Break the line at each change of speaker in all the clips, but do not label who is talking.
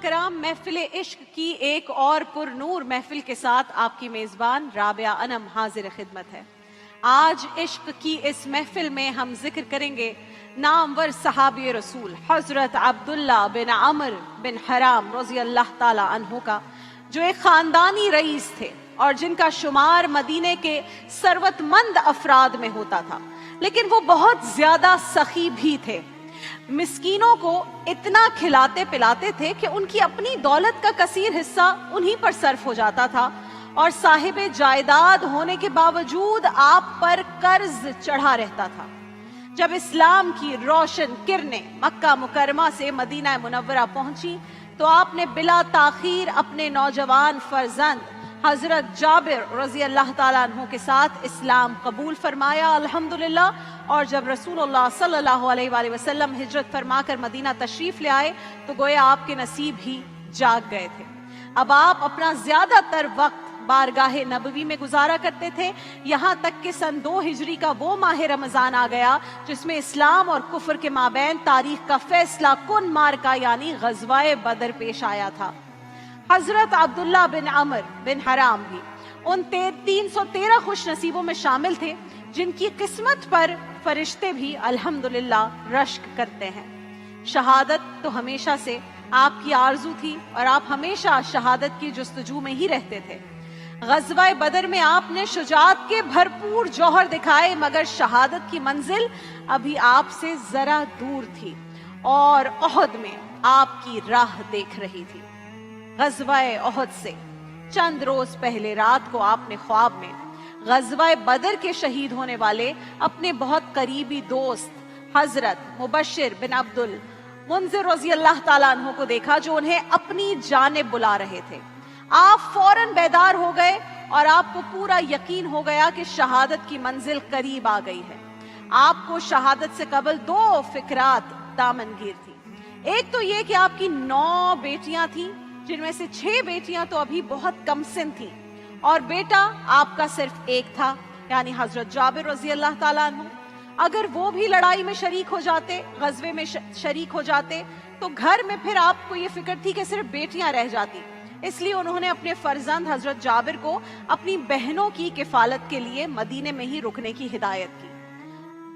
کرام، محفل عشق کی ایک اور پر نور محفل کے ساتھ آپ کی میزبان رابعہ انم حاضر خدمت ہے۔ آج عشق کی اس محفل میں ہم ذکر کریں گے نامور صحابی رسول حضرت عبداللہ بن عمر بن حرام رضی اللہ تعالی عنہ کا، جو ایک خاندانی رئیس تھے اور جن کا شمار مدینے کے ثروت مند افراد میں ہوتا تھا، لیکن وہ بہت زیادہ سخی بھی تھے۔ مسکینوں کو اتنا کھلاتے پلاتے تھے کہ ان کی اپنی دولت کا کثیر حصہ انہی پر صرف ہو جاتا تھا، اور صاحب جائیداد ہونے کے باوجود آپ پر قرض چڑھا رہتا تھا۔ جب اسلام کی روشن کرنیں مکہ مکرمہ سے مدینہ منورہ پہنچی تو آپ نے بلا تاخیر اپنے نوجوان فرزند حضرت جابر رضی اللہ تعالیٰ عنہ کے ساتھ اسلام قبول فرمایا الحمدللہ۔ اور جب رسول اللہ صلی اللہ علیہ وآلہ وسلم ہجرت فرما کر مدینہ تشریف لے آئے تو گویا آپ کے نصیب ہی جاگ گئے تھے۔ اب آپ اپنا زیادہ تر وقت بارگاہ نبوی میں گزارا کرتے تھے، یہاں تک کہ سن 2 ہجری کا وہ ماہ رمضان آ گیا جس میں اسلام اور کفر کے مابین تاریخ کا فیصلہ کن مارکہ یعنی غزوہ بدر پیش آیا تھا۔ حضرت عبداللہ بن عمر بن حرام بھی ان 313 خوش نصیبوں میں شامل تھے جن کی قسمت پر فرشتے بھی الحمدللہ رشک کرتے ہیں۔ شہادت تو ہمیشہ سے آپ کی آرزو تھی اور آپ ہمیشہ شہادت کی جستجو میں ہی رہتے تھے۔ غزوہ بدر میں آپ نے شجاعت کے بھرپور جوہر دکھائے، مگر شہادت کی منزل ابھی آپ سے ذرا دور تھی اور احد میں آپ کی راہ دیکھ رہی تھی۔ غزوہ احد سے چند روز پہلے رات کو آپ نے خواب میں غزوہ بدر کے شہید ہونے والے اپنے بہت قریبی دوست حضرت مبشر بن عبد المنذر رضی اللہ تعالیٰ عنہ کو دیکھا، جو انہیں اپنی جانب بلا رہے تھے۔ آپ فوراً بیدار ہو گئے اور آپ کو پورا یقین ہو گیا کہ شہادت کی منزل قریب آ گئی ہے۔ آپ کو شہادت سے قبل 2 فکرات دامنگیر تھی۔ ایک تو یہ کہ آپ کی 9 بیٹیاں تھیں، جن میں سے 6 بیٹیاں تو ابھی بہت کم سن تھیں، اور بیٹا آپ کا صرف ایک تھا یعنی حضرت جابر رضی اللہ تعالیٰ عنہ۔ اگر وہ بھی لڑائی میں شریک ہو جاتے، غزوے میں شریک ہو جاتے، تو گھر میں پھر آپ کو یہ فکر تھی کہ صرف بیٹیاں رہ جاتی۔ اس لیے انہوں نے اپنے فرزند حضرت جابر کو اپنی بہنوں کی کفالت کے لیے مدینے میں ہی رکنے کی ہدایت کی۔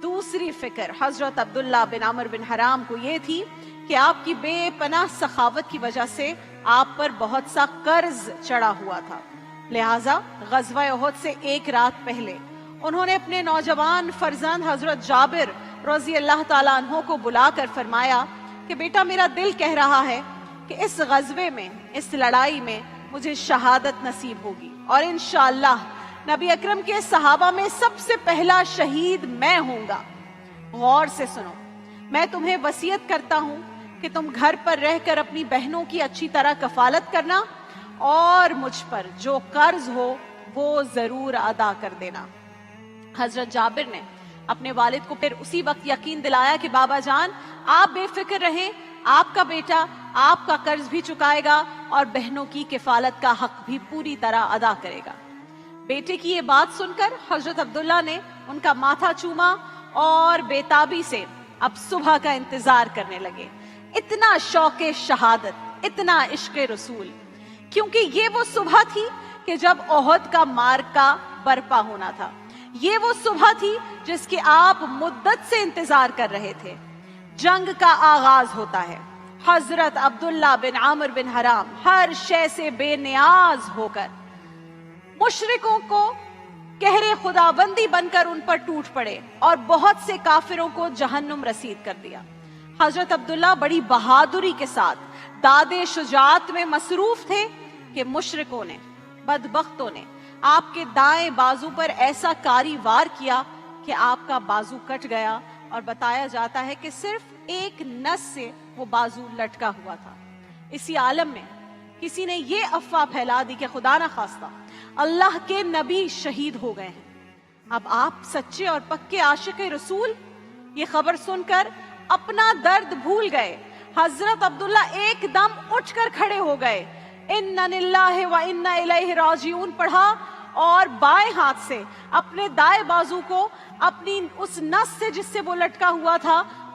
دوسری فکر حضرت عبداللہ بن عمر بن حرام کو یہ تھی کہ آپ کی بے پناہ سخاوت کی وجہ سے آپ پر بہت سا قرض چڑھا ہوا تھا، لہٰذا غزوہ احد سے 1 رات پہلے انہوں نے اپنے نوجوان فرزند حضرت جابر رضی اللہ تعالیٰ عنہ کو بلا کر فرمایا کہ بیٹا، میرا دل کہہ رہا ہے کہ اس غزوے میں، اس لڑائی میں مجھے شہادت نصیب ہوگی، اور انشاءاللہ نبی اکرم کے صحابہ میں سب سے پہلا شہید میں ہوں گا۔ غور سے سنو، میں تمہیں وصیت کرتا ہوں کہ تم گھر پر رہ کر اپنی بہنوں کی اچھی طرح کفالت کرنا، اور مجھ پر جو قرض ہو وہ ضرور ادا کر دینا۔ حضرت جابر نے اپنے والد کو پھر اسی وقت یقین دلایا کہ بابا جان، آپ بے فکر رہیں، آپ کا بیٹا آپ کا قرض بھی چکائے گا اور بہنوں کی کفالت کا حق بھی پوری طرح ادا کرے گا۔ بیٹے کی یہ بات سن کر حضرت عبداللہ نے ان کا ماتھا چوما اور بےتابی سے اب صبح کا انتظار کرنے لگے۔ اتنا شوق شہادت، اتنا عشق رسول، کیونکہ یہ وہ صبح تھی کہ جب احد کا معرکہ برپا ہونا تھا۔ یہ وہ صبح تھی جس کی آپ مدت سے انتظار کر رہے تھے۔ جنگ کا آغاز ہوتا ہے۔ حضرت عبداللہ بن عمر بن حرام ہر شے سے بے نیاز ہو کر مشرکوں کو قہر خداوندی بن کر ان پر ٹوٹ پڑے اور بہت سے کافروں کو جہنم رسید کر دیا۔ حضرت عبداللہ بڑی بہادری کے ساتھ داد شجاعت میں مصروف تھے کہ مشرکوں نے، بدبختوں نے آپ کے دائیں بازو پر ایسا کاری وار کیا کہ آپ کا بازو کٹ گیا، اور بتایا جاتا ہے کہ صرف ایک نس سے وہ بازو لٹکا ہوا تھا۔ اسی عالم میں کسی نے یہ افواہ پھیلا دی کہ خدا نہ خواستہ اللہ کے نبی شہید ہو گئے ہیں۔ اب آپ سچے اور پکے عاشق رسول یہ خبر سن کر اپنا درد بھول گئے۔ حضرت عبداللہ ایک دم اٹھ کر کھڑے ہو گئے، اِنَّا لِلَّهِ وَإِنَّا إِلَيْهِ رَاجِعُونَ پڑھا، اور بائیں ہاتھ سے اپنے دائیں بازو کو اپنی اس نس سے جس سے وہ لٹکا ہوا تھا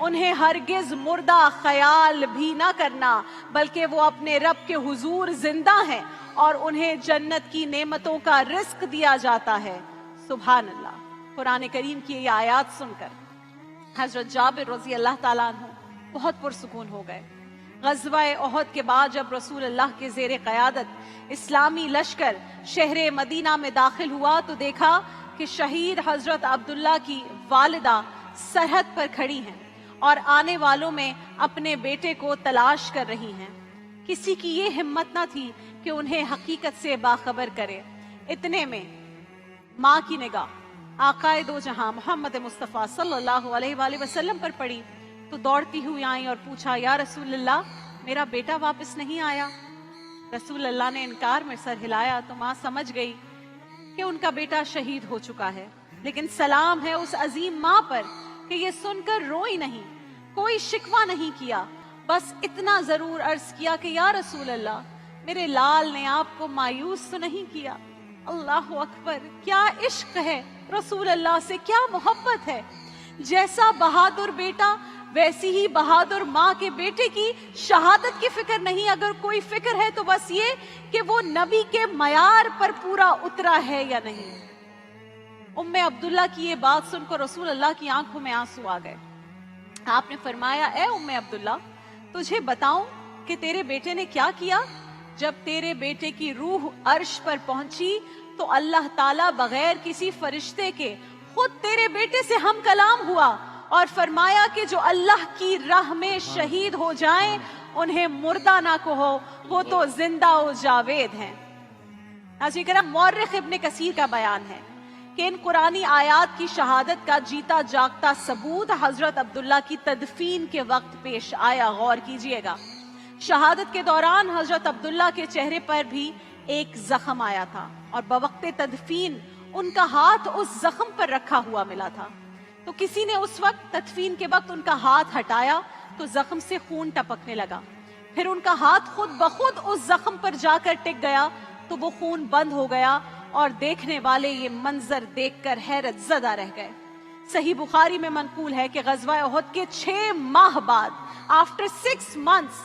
انہیں ہرگز مردہ خیال بھی نہ کرنا، بلکہ وہ اپنے رب کے حضور زندہ ہیں اور انہیں جنت کی نعمتوں کا رزق دیا جاتا ہے۔ سبحان اللہ۔ قرآن کریم کی یہ آیات سن کر حضرت جابر رضی اللہ تعالیٰ عنہ بہت پرسکون ہو گئے۔ غزوہ احد کے بعد جب رسول اللہ کے زیر قیادت اسلامی لشکر شہر مدینہ میں داخل ہوا تو دیکھا کہ شہید حضرت عبداللہ کی والدہ سرحد پر کھڑی ہیں اور آنے والوں میں اپنے بیٹے کو تلاش کر رہی ہیں۔ کسی کی یہ ہمت نہ تھی کہ انہیں حقیقت سے باخبر کرے۔ اتنے میں ماں کی نگاہ آقائے دو جہاں محمد مصطفیٰ صلی اللہ علیہ وآلہ وسلم پر پڑی تو دوڑتی ہوئی آئیں اور پوچھا، یا رسول اللہ میرا بیٹا واپس نہیں آیا؟ رسول اللہ نے انکار میں سر ہلایا تو ماں سمجھ گئی کہ ان کا بیٹا شہید ہو چکا ہے، لیکن سلام ہے اس عظیم ماں پر کہ یہ سن کر روئی نہیں، کوئی شکوہ نہیں کیا، بس اتنا ضرور عرض کیا کہ یا رسول اللہ میرے لال نے آپ کو مایوس تو نہیں کیا؟ اللہ اکبر، کیا عشق ہے رسول اللہ سے، کیا محبت ہے۔ جیسا بہادر بیٹا ویسی ہی بہادر ماں کے بیٹے کی شہادت کی فکر نہیں، اگر کوئی فکر ہے تو بس یہ کہ وہ نبی کے معیار پر پورا اترا ہے یا نہیں۔ ام عبداللہ کی یہ بات سن کر رسول اللہ کی آنکھوں میں آنسو آ گئے۔ آپ نے فرمایا، اے ام عبداللہ تجھے بتاؤں کہ تیرے بیٹے نے کیا کیا؟ جب تیرے بیٹے کی روح عرش پر پہنچی تو اللہ تعالیٰ بغیر کسی فرشتے کے خود تیرے بیٹے سے ہم کلام ہوا اور فرمایا کہ جو اللہ کی راہ میں شہید ہو جائیں انہیں مردہ نہ کہو، وہ تو زندہ و جاوید ہیں۔ ناظرین کرام، مورخ ابن کثیر کا بیان ہے کہ ان قرآنی آیات کی شہادت کا جیتا جاگتا ثبوت حضرت عبداللہ کی تدفین کے وقت پیش آیا۔ غور کیجئے گا، شہادت کے دوران حضرت عبداللہ کے چہرے پر بھی ایک زخم آیا تھا اور بوقت تدفین ان کا ہاتھ اس زخم پر رکھا ہوا ملا تھا۔ تو کسی نے اس وقت تدفین کے وقت ان کا ہاتھ ہٹایا تو زخم سے خون ٹپکنے لگا، پھر ان کا ہاتھ خود بخود اس زخم پر جا کر ٹک گیا تو وہ خون بند ہو گیا اور دیکھنے والے یہ منظر دیکھ کر حیرت زدہ رہ گئے۔ صحیح بخاری میں منقول ہے کہ غزوہ احد کے 6 ماہ بعد، آفٹر 6 months،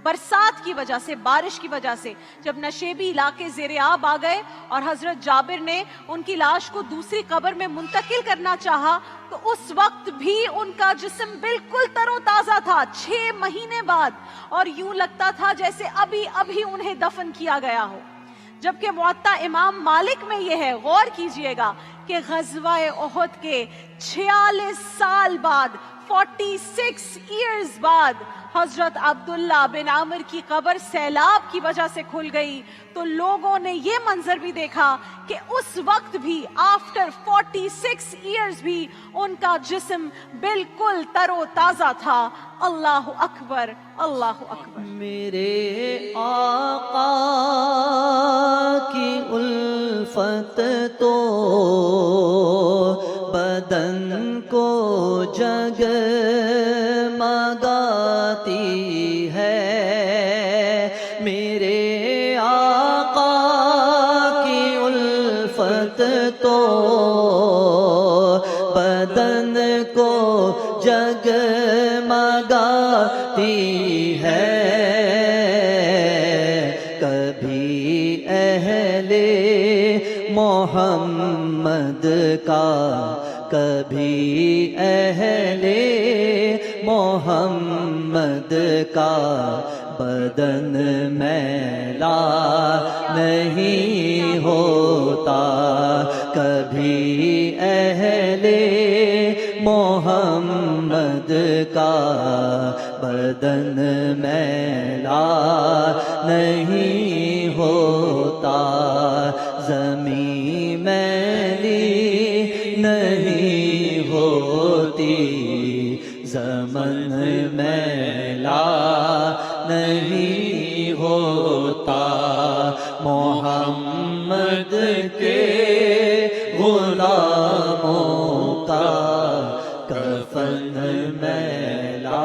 برسات کی وجہ سے، بارش کی وجہ سے جب نشیبی علاقے زیر آب آ گئے اور حضرت جابر نے ان کی لاش کو دوسری قبر میں منتقل کرنا چاہا تو اس وقت بھی ان کا جسم بالکل تر و تازہ تھا، 6 مہینے بعد، اور یوں لگتا تھا جیسے ابھی ابھی انہیں دفن کیا گیا ہو۔ جبکہ معطا امام مالک میں یہ ہے، غور کیجئے گا، کہ غزوہ احد کے 46 سال بعد، 46 ایئرز بعد حضرت عبداللہ بن عامر کی قبر سیلاب کی وجہ سے کھل گئی تو لوگوں نے یہ منظر بھی دیکھا کہ اس وقت بھی آفٹر 46 ایئرز بھی ان کا جسم بالکل تر و تازہ تھا۔ اللہ اکبر، اللہ اکبر۔
میرے آقا کی الفت تو بدن کو جگمگاتی ہے، میرے آقا کی الفت تو بدن کو جگمگاتی ہے۔ کبھی اہل محمد کا، کبھی اہل محمد کا بدن میلا نہیں ہوتا، کبھی اہل محمد کا بدن میلا نہیں ہوتا، زمین میلی نہیں ہوتی، زمن میلا نہیں ہوتا، محمد کے غلاموں کا کفن میلا